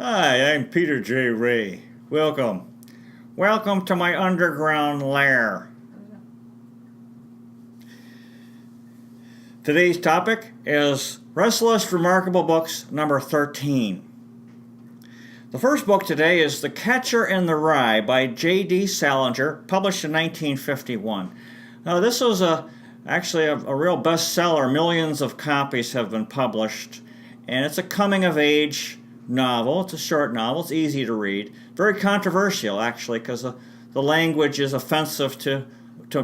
Hi, I'm Peter J. Ray. Welcome. Welcome to my underground lair. Today's topic is Resalest Remarkable Books number 13. The first book today is The Catcher in the Rye by J.D. Salinger, published in 1951. Now, this was actually a real bestseller. Millions of copies have been published, and it's a coming-of-age novel. It's a short novel. It's easy to read. Very controversial, actually, because the language is offensive to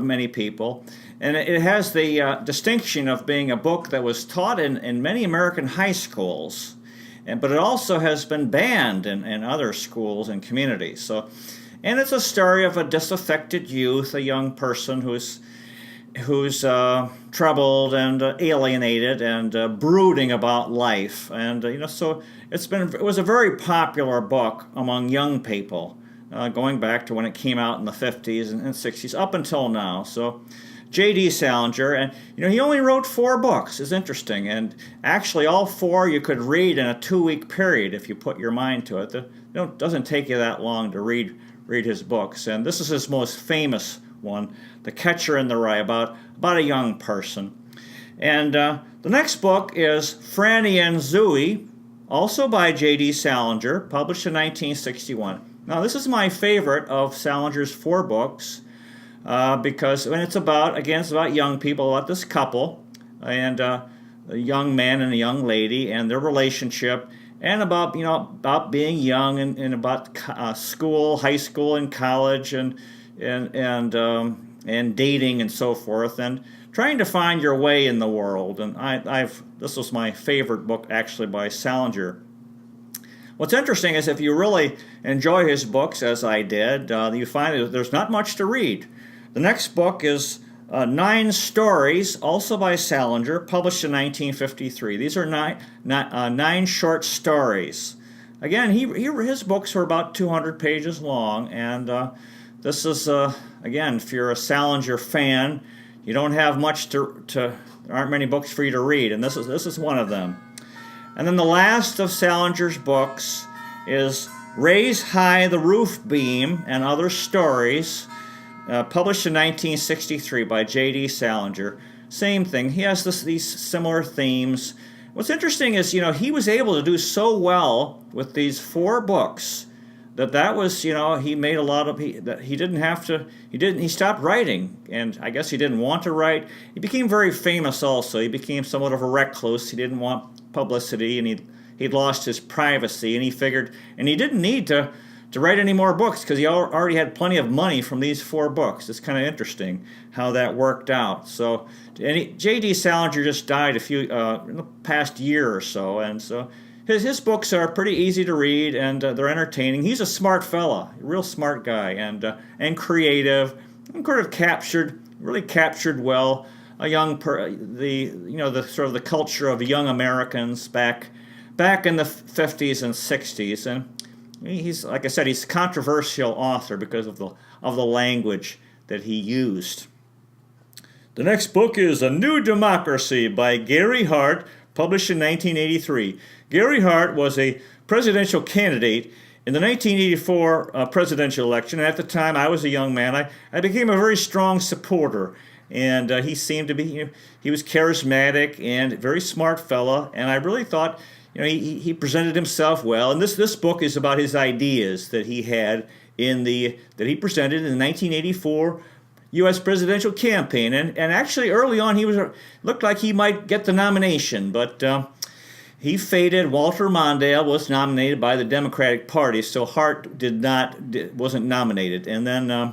many people. And it has the distinction of being a book that was taught in many American high schools, but it also has been banned in other schools and communities. And it's a story of a disaffected youth, a young person who's troubled and alienated and brooding about life. And so it was a very popular book among young people, going back to when it came out in the 50s and 60s up until now. So J.D. Salinger, and he only wrote 4 books. It's interesting, and actually all 4 you could read in a 2-week period if you put your mind to it. It doesn't take you that long to read his books, and this is his most famous one, The Catcher in the Rye, about a young person. And the next book is Franny and Zooey, also by J.D. Salinger, published in 1961. Now, this is my favorite of Salinger's 4 books, because it's about young people, about this couple, and a young man and a young lady, and their relationship, and about being young and about school, high school, and college, and dating and so forth, and trying to find your way in the world. And this was my favorite book, actually, by Salinger. What's interesting is if you really enjoy his books, as I did, you find that there's not much to read. The next book is 9 Stories, also by Salinger, published in 1953. These are 9 short stories. Again, his books were about 200 pages long, and this is, again, if you're a Salinger fan, you don't have much there aren't many books for you to read, and this is one of them. And then the last of Salinger's books is Raise High the Roof Beam and Other Stories, published in 1963 by J.D. Salinger. Same thing. He has these similar themes. What's interesting is, he was able to do so well with these 4 books that was, he made a lot of, he stopped writing, and I guess he didn't want to write. He became very famous also. He became somewhat of a recluse. He didn't want publicity, and he'd lost his privacy, and he figured, and he didn't need to write any more books because he already had plenty of money from these 4 books. It's kind of interesting how that worked out. So J.D. Salinger just died in the past year or so, and so his books are pretty easy to read, and they're entertaining. He's a smart fella, a real smart guy, and creative, and sort of really captured well a young the sort of the culture of young Americans back in the 50s and 60s, and he's, like I said, he's a controversial author because of the language that he used. The next book is A New Democracy by Gary Hart, published in 1983. Gary Hart was a presidential candidate in the 1984 presidential election. And at the time, I was a young man. I became a very strong supporter. And he seemed to be, he was charismatic and a very smart fella. And I really thought, he presented himself well. And this book is about his ideas that he had that he presented in the 1984 U.S. presidential campaign. And actually, early on, looked like he might get the nomination, but he faded. Walter Mondale was nominated by the Democratic Party, so Hart wasn't nominated. And then, of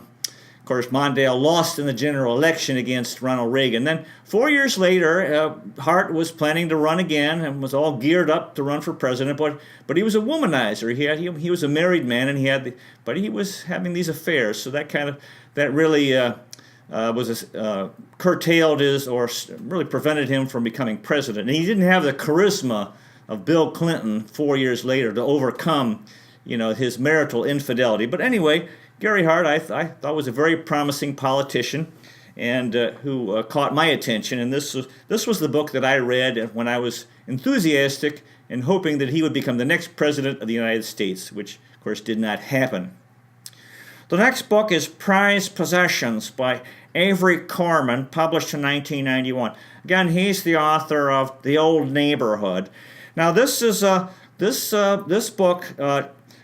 course, Mondale lost in the general election against Ronald Reagan. Then 4 years later, Hart was planning to run again and was all geared up to run for president, but he was a womanizer. He was a married man, and but he was having these affairs, so that really curtailed really prevented him from becoming president. And he didn't have the charisma of Bill Clinton 4 years later to overcome, his marital infidelity. But anyway, Gary Hart, I thought was a very promising politician, and who caught my attention. And this was the book that I read when I was enthusiastic and hoping that he would become the next president of the United States, which, of course, did not happen. The next book is Prized Possessions by Avery Corman, published in 1991. Again, he's the author of The Old Neighborhood. Now, this book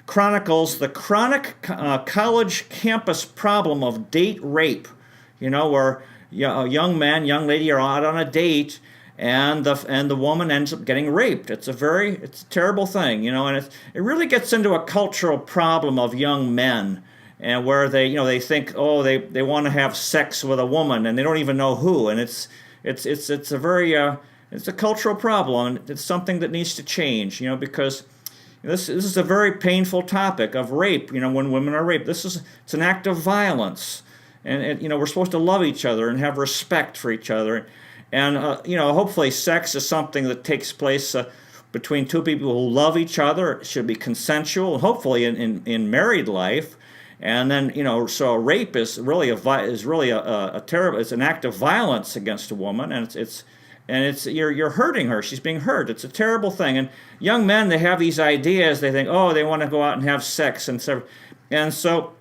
chronicles the chronic college campus problem of date rape. Where a young man, young lady are out on a date, and the woman ends up getting raped. It's a terrible thing, and it really gets into a cultural problem of young men, and where they think, they want to have sex with a woman, and they don't even know who, and it's a cultural problem, and it's something that needs to change, because this is a very painful topic of rape. When women are raped, it's an act of violence, and we're supposed to love each other and have respect for each other, and hopefully sex is something that takes place between two people who love each other. It should be consensual, hopefully in married life. And then, so rape is really a terrible. It's an act of violence against a woman, and you're hurting her. She's being hurt. It's a terrible thing. And young men, they have these ideas. They think, they want to go out and have sex, and so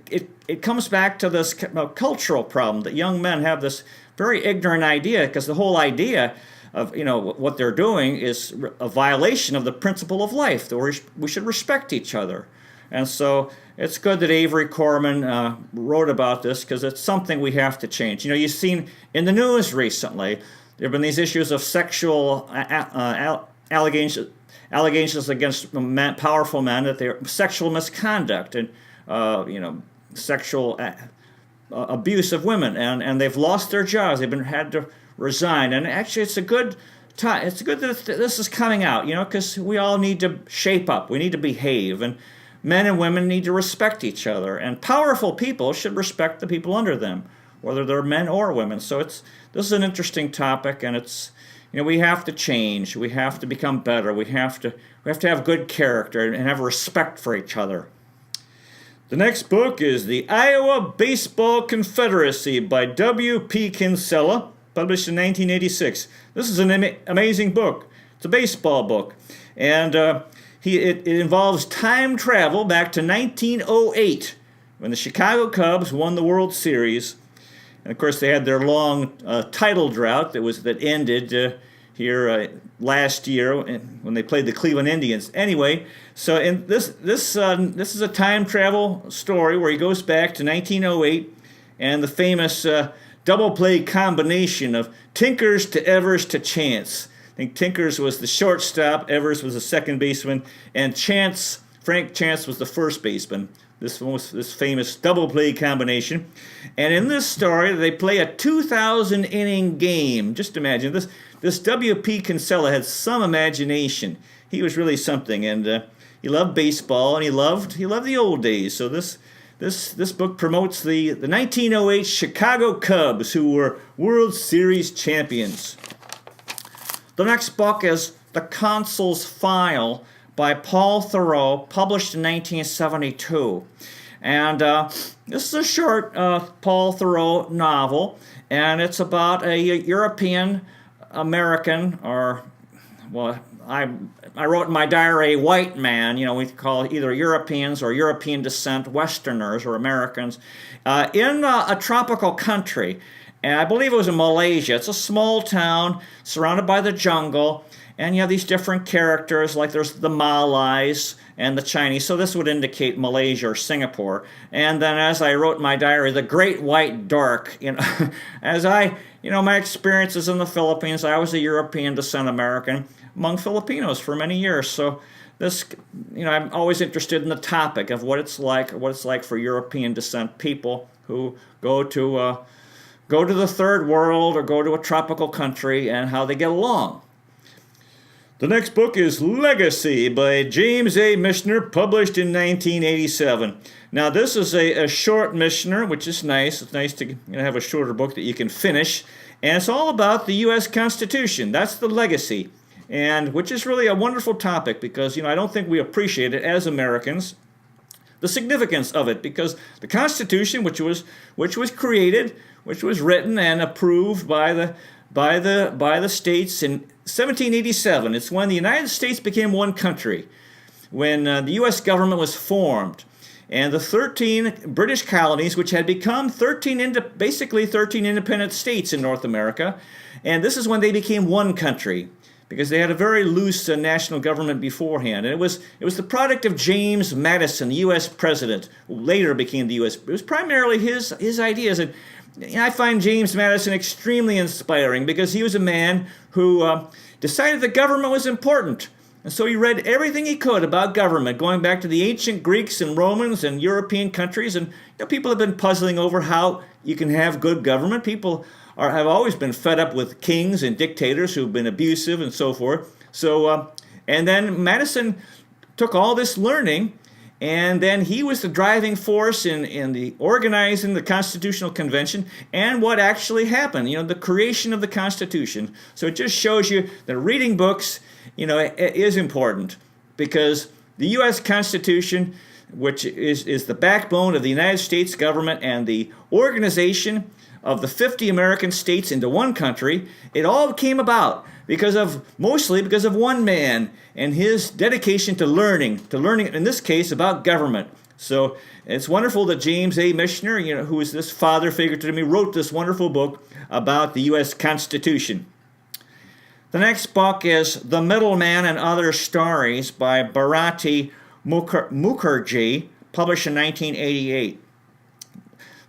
it comes back to this cultural problem that young men have this very ignorant idea, because the whole idea of what they're doing is a violation of the principle of life, that we should respect each other. And so it's good that Avery Corman wrote about this, because it's something we have to change. You've seen in the news recently, there have been these issues of sexual allegations against powerful men, that they're sexual misconduct and sexual abuse of women, and they've lost their jobs. They've had to resign. And actually, it's a good time. It's good that this is coming out, because we all need to shape up. We need to behave, and men and women need to respect each other, and powerful people should respect the people under them, whether they're men or women. So this is an interesting topic, and it's we have to change. We have to become better. We have to have good character and have respect for each other. The next book is The Iowa Baseball Confederacy by W.P. Kinsella, published in 1986. This is an amazing book. It's a baseball book, and it involves time travel back to 1908, when the Chicago Cubs won the World Series. And of course, they had their long title drought that ended here last year when they played the Cleveland Indians. Anyway, so in this is a time travel story where he goes back to 1908 and the famous double play combination of Tinkers to Evers to Chance. I think Tinkers was the shortstop, Evers was the second baseman, and Frank Chance was the first baseman. This famous double play combination. And in this story, they play a 2,000 inning game. Just imagine this W.P. Kinsella had some imagination. He was really something, and he loved baseball, and he loved the old days. So this book promotes the 1908 Chicago Cubs, who were World Series champions. The next book is The Consul's File by Paul Theroux, published in 1972. And this is a short Paul Theroux novel, and it's about a European American, or, well, I wrote in my diary, a white man, we call it either Europeans or European descent, Westerners or Americans, in a tropical country. And I believe it was in Malaysia. It's a small town surrounded by the jungle, and you have these different characters, like there's the Malays and the Chinese, so this would indicate Malaysia or Singapore. And then, as I wrote in my diary, the Great White Dark. My experiences in the Philippines, I was a European descent American among Filipinos for many years. So this, I'm always interested in the topic of what it's like for European descent people who go to the third world or go to a tropical country, and how they get along. The next book is Legacy by James A. Michener, published in 1987. Now, this is a short Michener, which is nice. It's nice to have a shorter book that you can finish. And it's all about the U.S. Constitution. That's the legacy, and which is really a wonderful topic, because I don't think we appreciate it as Americans, the significance of it, because the Constitution, which was created, which was written and approved by the states in 1787. It's when the United States became one country, when the U.S. government was formed. And the 13 British colonies, which had become basically 13 independent states in North America, and this is when they became one country, because they had a very loose national government beforehand. And it was the product of James Madison, the U.S. president, who later became the U.S. It was primarily his ideas. And I find James Madison extremely inspiring because he was a man who decided that government was important. And so he read everything he could about government, going back to the ancient Greeks and Romans and European countries. And people have been puzzling over how you can have good government. People have always been fed up with kings and dictators who've been abusive and so forth. So, and then Madison took all this learning, and then he was the driving force in the organizing the Constitutional Convention and what actually happened, the creation of the Constitution. So it just shows you that reading books, is important, because the U.S. Constitution, which is the backbone of the United States government and the organization of the 50 American states into one country, it all came about mostly because of one man and his dedication to learning, in this case, about government. So it's wonderful that James A. Michener, who is this father figure to me, wrote this wonderful book about the U.S. Constitution. The next book is The Middleman and Other Stories by Bharati Mukherjee, published in 1988.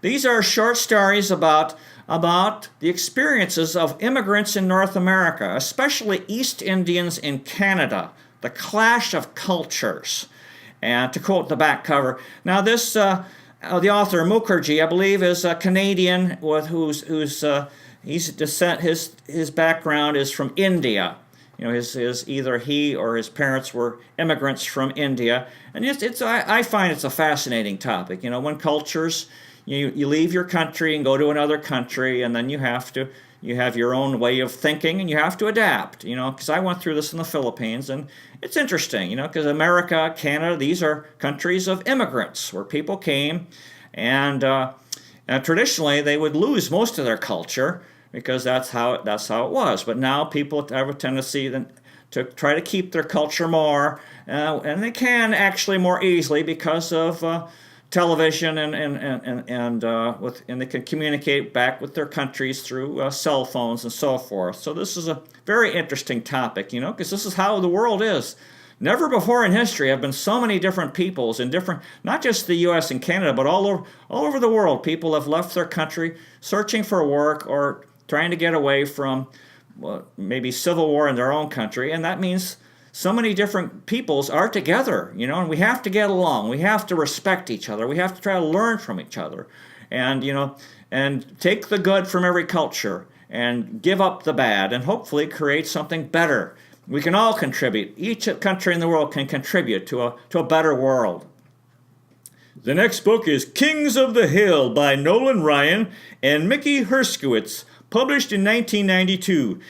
These are short stories about the experiences of immigrants in North America, especially East Indians in Canada, the clash of cultures. And to quote the back cover, now this the author Mukherjee, I believe, is a Canadian his background is from India. Either he or his parents were immigrants from India, and I find it's a fascinating topic. When cultures, you leave your country and go to another country, and then you have your own way of thinking, and you have to adapt. Because I went through this in the Philippines, and it's interesting. Because America, Canada, these are countries of immigrants where people came, and traditionally they would lose most of their culture, because that's how it was. But now people have a tendency to try to keep their culture more, and they can actually more easily because of television and they can communicate back with their countries through cell phones and so forth. So this is a very interesting topic, because this is how the world is. Never before in history have been so many different peoples in different, not just the U.S. and Canada, but all over the world. People have left their country searching for work or trying to get away from maybe civil war in their own country, and that means so many different peoples are together, and we have to get along. We have to respect each other. We have to try to learn from each other, and and take the good from every culture and give up the bad, and hopefully create something better. We can all contribute. Each country in the world can contribute to a better world. The next book is Kings of the Hill by Nolan Ryan and Mickey Herskowitz, published in 1992.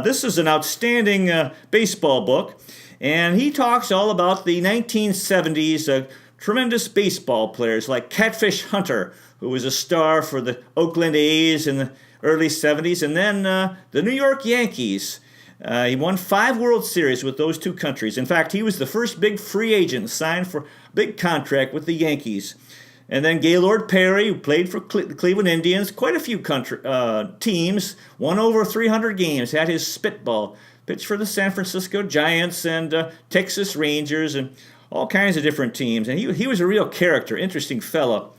This is an outstanding baseball book, and he talks all about the 1970s tremendous baseball players like Catfish Hunter, who was a star for the Oakland A's in the early 70s, and then the New York Yankees. He won 5 World Series with those two countries. In fact, he was the first big free agent signed for a big contract with the Yankees. And then Gaylord Perry, who played for the Cleveland Indians, quite a few teams, won over 300 games, had his spitball, pitched for the San Francisco Giants and Texas Rangers and all kinds of different teams. And he was a real character, interesting fellow.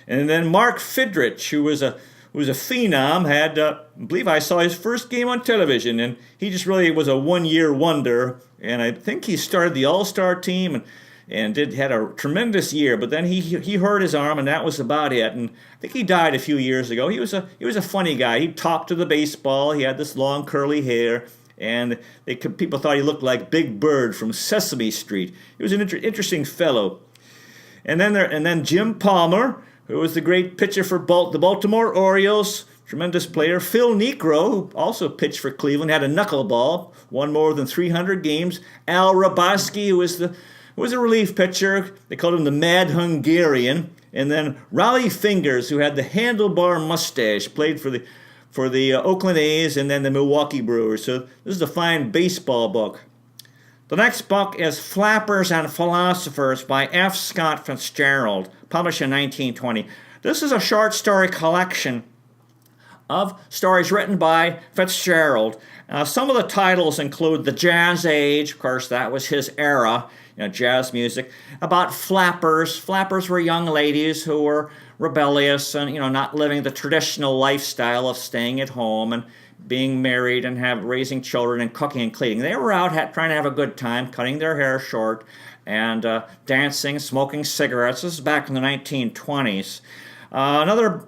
And then Mark Fidrich, who was a phenom, I believe I saw his first game on television, and he just really was a one-year wonder. And I think he started the All-Star team and had a tremendous year, but then he hurt his arm, and that was about it. And I think he died a few years ago. He was a funny guy. He talked to the baseball. He had this long curly hair, and people thought he looked like Big Bird from Sesame Street. He was an interesting fellow. And then Jim Palmer, who was the great pitcher for the Baltimore Orioles, tremendous player. Phil Niekro, who also pitched for Cleveland, had a knuckleball, won more than 300 games. Al Raboski, who was a relief pitcher. They called him the Mad Hungarian. And then Raleigh Fingers, who had the handlebar mustache, played for for the Oakland A's and then the Milwaukee Brewers. So this is a fine baseball book. The next book is Flappers and Philosophers by F. Scott Fitzgerald, published in 1920. This is a short story collection of stories written by Fitzgerald. Some of the titles include The Jazz Age, of course that was his era, jazz music, about flappers. Flappers were young ladies who were rebellious and not living the traditional lifestyle of staying at home and being married and raising children and cooking and cleaning. They were out trying to have a good time, cutting their hair short and dancing, smoking cigarettes. This is back in the 1920s. Another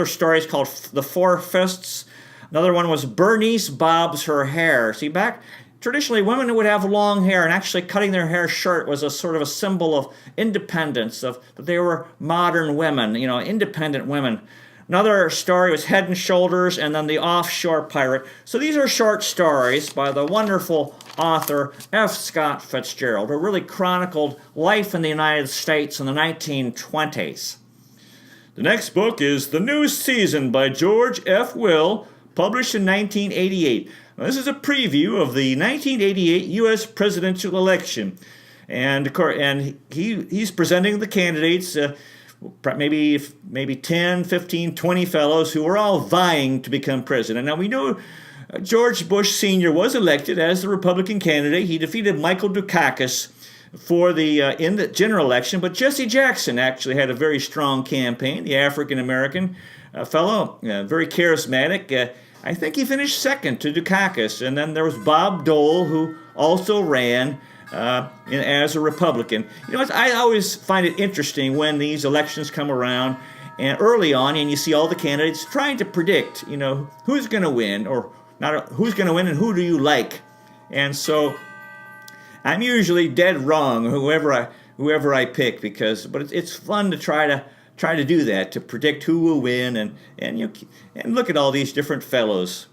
story is called The Four Fists. Another one was Bernice Bobs Her Hair. See, traditionally women would have long hair, and actually cutting their hair short was a sort of a symbol of independence, that they were modern women, independent women. Another story was Head and Shoulders, and then The Offshore Pirate. So these are short stories by the wonderful author F. Scott Fitzgerald, who really chronicled life in the United States in the 1920s. The next book is The New Season by George F. Will, published in 1988. Now, this is a preview of the 1988 U.S. presidential election. And he's presenting the candidates, maybe 10, 15, 20 fellows who were all vying to become president. Now, we know George Bush Sr. was elected as the Republican candidate. He defeated Michael Dukakis in the general election, but Jesse Jackson actually had a very strong campaign, the African-American fellow, very charismatic. I think he finished second to Dukakis. And then there was Bob Dole, who also ran as a Republican. I always find it interesting when these elections come around and early on, and you see all the candidates trying to predict, who's going to win, or not who's going to win and who do you like. And so I'm usually dead wrong, whoever I pick, but it's fun to try to do that, to predict who will win, and look at all these different fellows.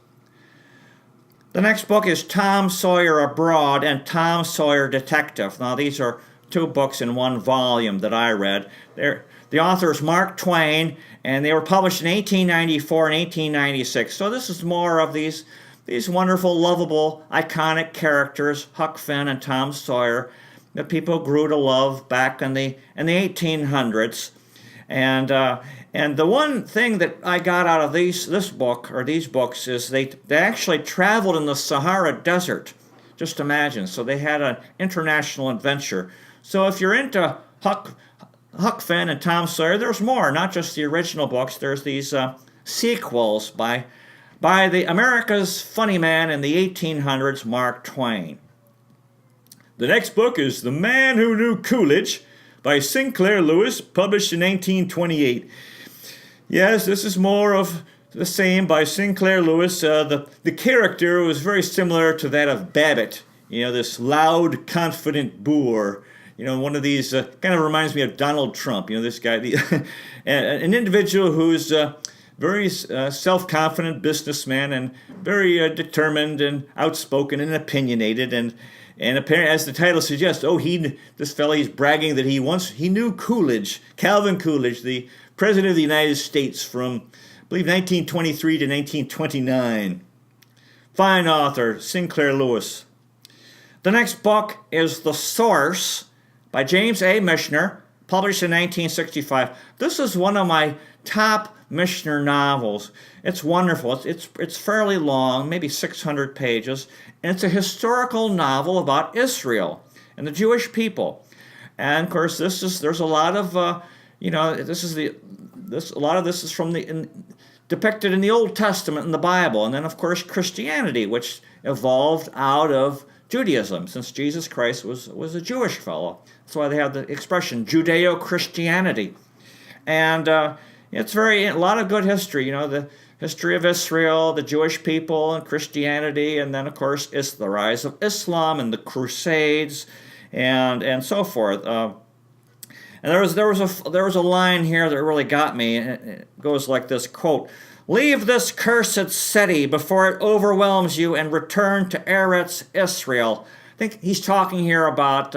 The next book is Tom Sawyer Abroad and Tom Sawyer Detective. Now these are two books in one volume that I read. The author is Mark Twain, and they were published in 1894 and 1896. So this is more of these wonderful, lovable, iconic characters, Huck Finn and Tom Sawyer, that people grew to love back in the 1800s. And the one thing that I got out of these books is they actually traveled in the Sahara Desert. Just imagine. So they had an international adventure. So if you're into Huck Finn and Tom Sawyer, there's more, not just the original books. There's these sequels by the America's funny man in the 1800s, Mark Twain. The next book is The Man Who Do Coolidge by Sinclair Lewis, published in 1928. Yes, this is more of the same by Sinclair Lewis. The character was very similar to that of Babbitt, this loud, confident boor. One of these kind of reminds me of Donald Trump. This guy, an individual who's very self-confident businessman and very determined and outspoken and opinionated, and apparently, as the title suggests, this fellow, he's bragging that he knew Coolidge, Calvin Coolidge, the President of the United States from, I believe, 1923 to 1929. Fine author, Sinclair Lewis. The next book is The Source by James A. Michener, published in 1965. This is one of my top Michener novels. It's wonderful. It's fairly long, maybe 600 pages, and it's a historical novel about Israel and the Jewish people. And of course, there's a lot of a lot of this is depicted in the Old Testament in the Bible, and then of course Christianity, which evolved out of Judaism, since Jesus Christ was a Jewish fellow. That's why they have the expression Judeo-Christianity. And it's a lot of good history, the history of Israel, the Jewish people, and Christianity, and then of course the rise of Islam and the Crusades, and so forth. And there was a line here that really got me. It goes like this, quote, "Leave this cursed city before it overwhelms you and return to Eretz Israel." I think he's talking here about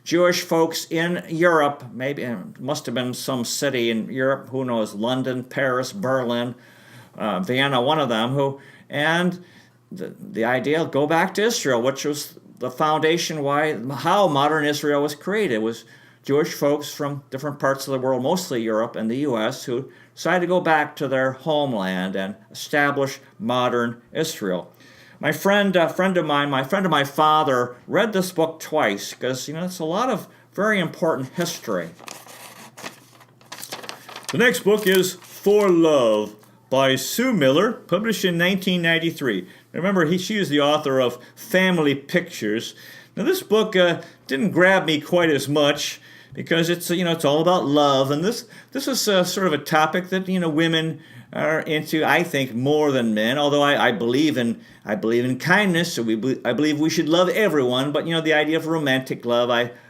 Jewish folks in Europe. Maybe it must have been some city in Europe, who knows, London, Paris, Berlin, Vienna, one of them, and the idea of go back to Israel, which was the foundation how modern Israel was created. It was Jewish folks from different parts of the world, mostly Europe and the U.S., who decided to go back to their homeland and establish modern Israel. My friend of my father, read this book twice because it's a lot of very important history. The next book is For Love by Sue Miller, published in 1993. Remember, she is the author of Family Pictures. Now, this book didn't grab me quite as much because it's all about love, and this is sort of a topic that women are into, I think, more than men. Although I believe in kindness, so I believe we should love everyone. But the idea of romantic love,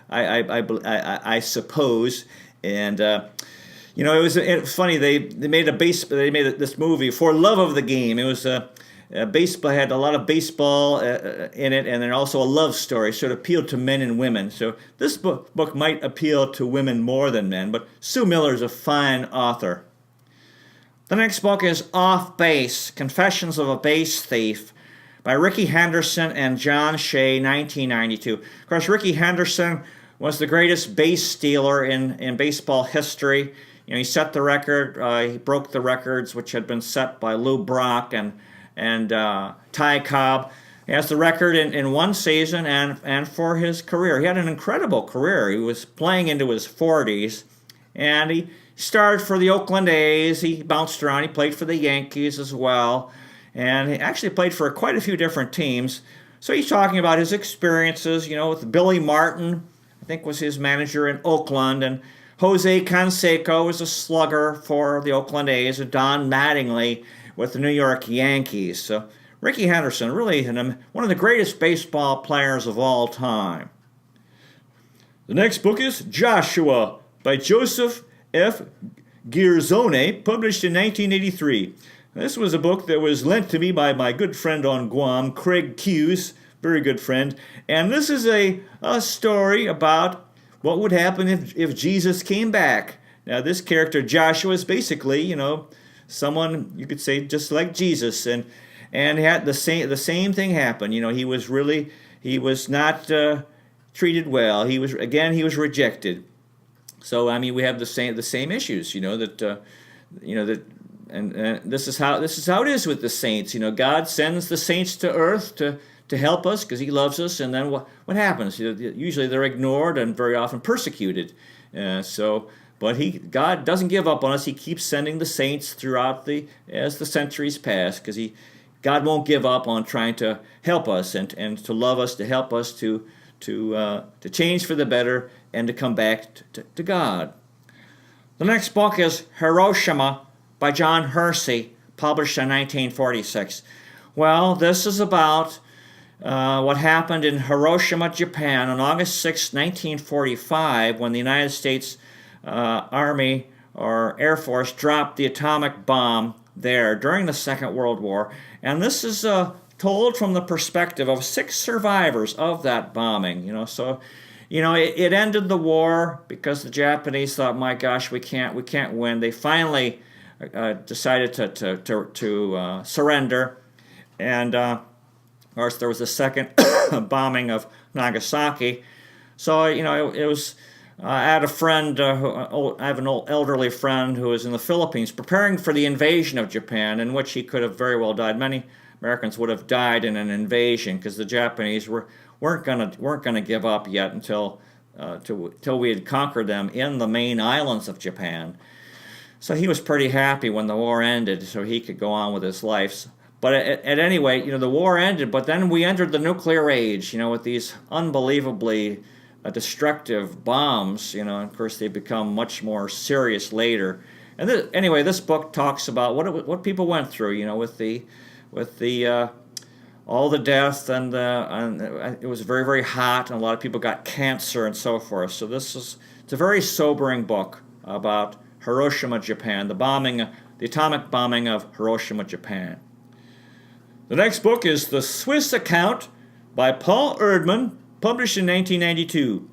I suppose, and it was funny. They made this movie For Love of the Game. It was baseball, had a lot of baseball in it, and then also a love story. So it appealed to men and women. So this book might appeal to women more than men. But Sue Miller is a fine author. The next book is Off Base: Confessions of a Base Thief by Rickey Henderson and John Shea, 1992. Of course, Rickey Henderson was the greatest base stealer in baseball history. He set the record. He broke the records which had been set by Lou Brock and Ty Cobb. He has the record in one season and for his career. He had an incredible career. He was playing into his 40s, and he started for the Oakland A's. He bounced around. He played for the Yankees as well, and he actually played for quite a few different teams. So he's talking about his experiences, with Billy Martin, I think was his manager in Oakland, and Jose Canseco was a slugger for the Oakland A's, and Don Mattingly with the New York Yankees. So Rickey Henderson, really one of the greatest baseball players of all time. The next book is Joshua by Joseph F. Girzone, published in 1983. This was a book that was lent to me by my good friend on Guam, Craig Hughes, very good friend. And this is a story about what would happen if Jesus came back. Now, this character, Joshua, is basically, someone you could say just like Jesus, and had the same thing happen. He was not treated well. He was rejected. So we have the same issues. That this is how it is with the saints. God sends the saints to earth to help us because He loves us, and then what happens? Usually they're ignored and very often persecuted. But God doesn't give up on us. He keeps sending the saints as the centuries pass, because God won't give up on trying to help us and to love us, to help us to change for the better and to come back to God. The next book is Hiroshima by John Hersey, published in 1946. Well, this is about what happened in Hiroshima, Japan, on August 6, 1945, when the United States Army or Air Force dropped the atomic bomb there during the Second World War. And this is told from the perspective of 6 survivors of that bombing. It ended the war because the Japanese thought, my gosh, we can't win. They finally decided to surrender. And of course, there was a second bombing of Nagasaki. So it was. I had a friend, I have an old elderly friend who was in the Philippines preparing for the invasion of Japan, in which he could have very well died. Many Americans would have died in an invasion because the Japanese weren't gonna give up yet until we had conquered them in the main islands of Japan. So he was pretty happy when the war ended, so he could go on with his life. But at any rate, the war ended, but then we entered the nuclear age, with these unbelievably destructive bombs, of course they become much more serious later. And this book talks about what people went through, with the all the death and it was very, very hot, and a lot of people got cancer and so forth. So it's a very sobering book about Hiroshima, Japan, the atomic bombing of Hiroshima, Japan. The next book is The Swiss Account by Paul Erdman, published in 1992.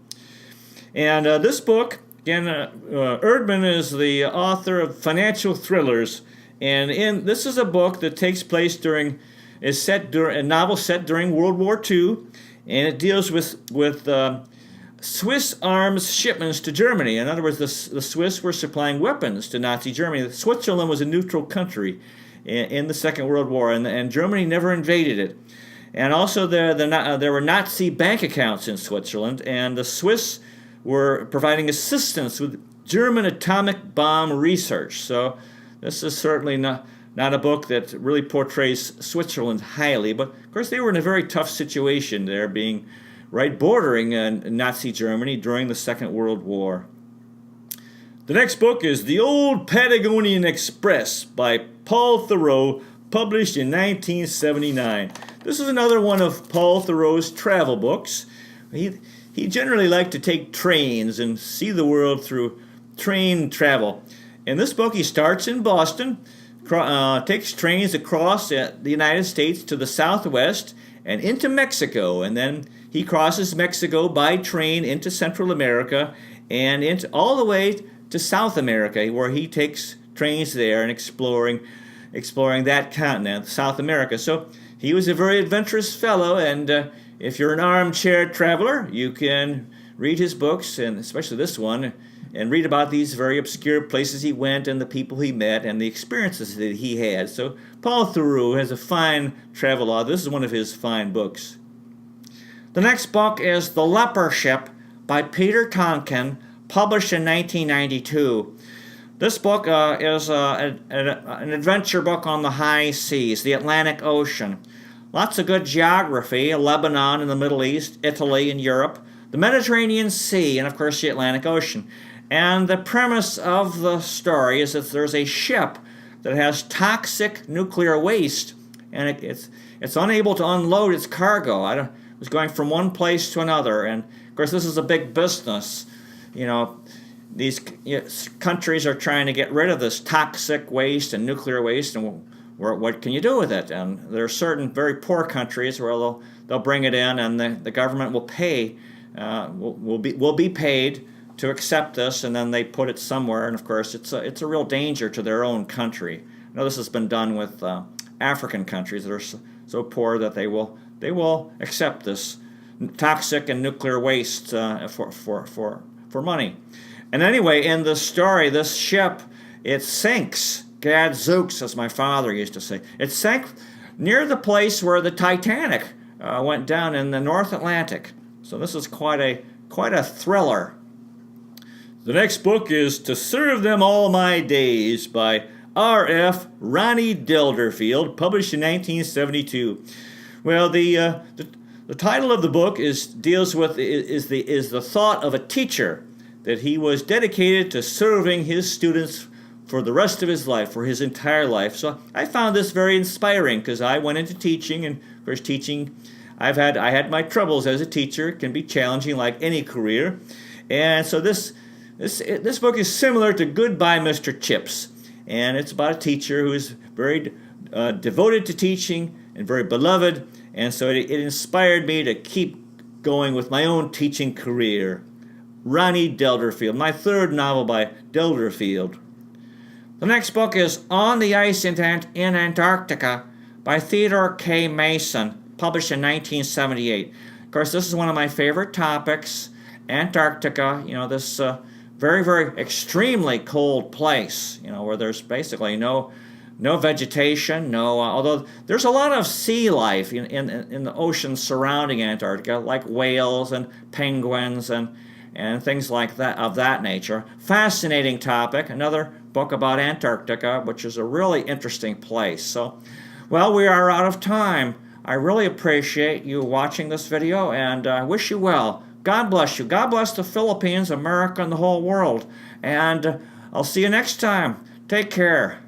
And this book, again, Erdman is the author of financial thrillers, And this is a book that takes place a novel set during World War II, and it deals with Swiss arms shipments to Germany. In other words, the Swiss were supplying weapons to Nazi Germany. Switzerland was a neutral country in the Second World War, and Germany never invaded it. And also there were Nazi bank accounts in Switzerland, and the Swiss were providing assistance with German atomic bomb research. So this is certainly not a book that really portrays Switzerland highly, but of course they were in a very tough situation there, being right bordering Nazi Germany during the Second World War. The next book is The Old Patagonian Express by Paul Theroux, published in 1979. This is another one of Paul Theroux's travel books. He generally liked to take trains and see the world through train travel. In this book, he starts in Boston, takes trains across the United States to the Southwest and into Mexico, and then he crosses Mexico by train into Central America and into all the way to South America, where he takes trains there and exploring that continent, South America. So he was a very adventurous fellow, and if you're an armchair traveler, you can read his books, and especially this one, and read about these very obscure places he went and the people he met and the experiences that he had. So Paul Theroux has a fine travel author. This is one of his fine books. The next book is The Leper Ship by Peter Tonkin, published in 1992. This book is an adventure book on the high seas, the Atlantic Ocean. Lots of good geography, Lebanon in the Middle East, Italy and Europe, the Mediterranean Sea, and of course the Atlantic Ocean. And the premise of the story is that there's a ship that has toxic nuclear waste, and it's unable to unload its cargo. It was going from one place to another, and of course this is a big business. These countries are trying to get rid of this toxic waste and nuclear waste, and what can you do with it? And there are certain very poor countries where they'll bring it in, and the government will pay, will be paid to accept this, and then they put it somewhere. And of course, it's a real danger to their own country. I know this has been done with African countries that are so poor that they will accept this toxic and nuclear waste for money. And anyway, in the story, this ship, it sinks. Gadzooks, as my father used to say. It sank near the place where the Titanic went down in the North Atlantic. So this is quite a thriller. The next book is To Serve Them All My Days by R.F. Ronnie Delderfield, published in 1972. Well, the title of the book deals with the thought of a teacher, that he was dedicated to serving his students for the rest of his life, for his entire life. So I found this very inspiring, because I went into teaching, and of course teaching, I had my troubles as a teacher. It can be challenging like any career. And so this book is similar to Goodbye, Mr. Chips, and it's about a teacher who is very devoted to teaching and very beloved, and so it inspired me to keep going with my own teaching career. Ronnie Delderfield, my third novel by Delderfield. The next book is On the Ice in Antarctica by Theodore K. Mason, published in 1978. Of course, this is one of my favorite topics, Antarctica, this very, very extremely cold place, where there's basically no vegetation, although there's a lot of sea life in the ocean surrounding Antarctica, like whales and penguins and things like that, of that nature. Fascinating topic. Another book about Antarctica, which is a really interesting place. So, well, we are out of time. I really appreciate you watching this video, and I wish you well. God bless you. God bless the Philippines, America, and the whole world. And I'll see you next time. Take care.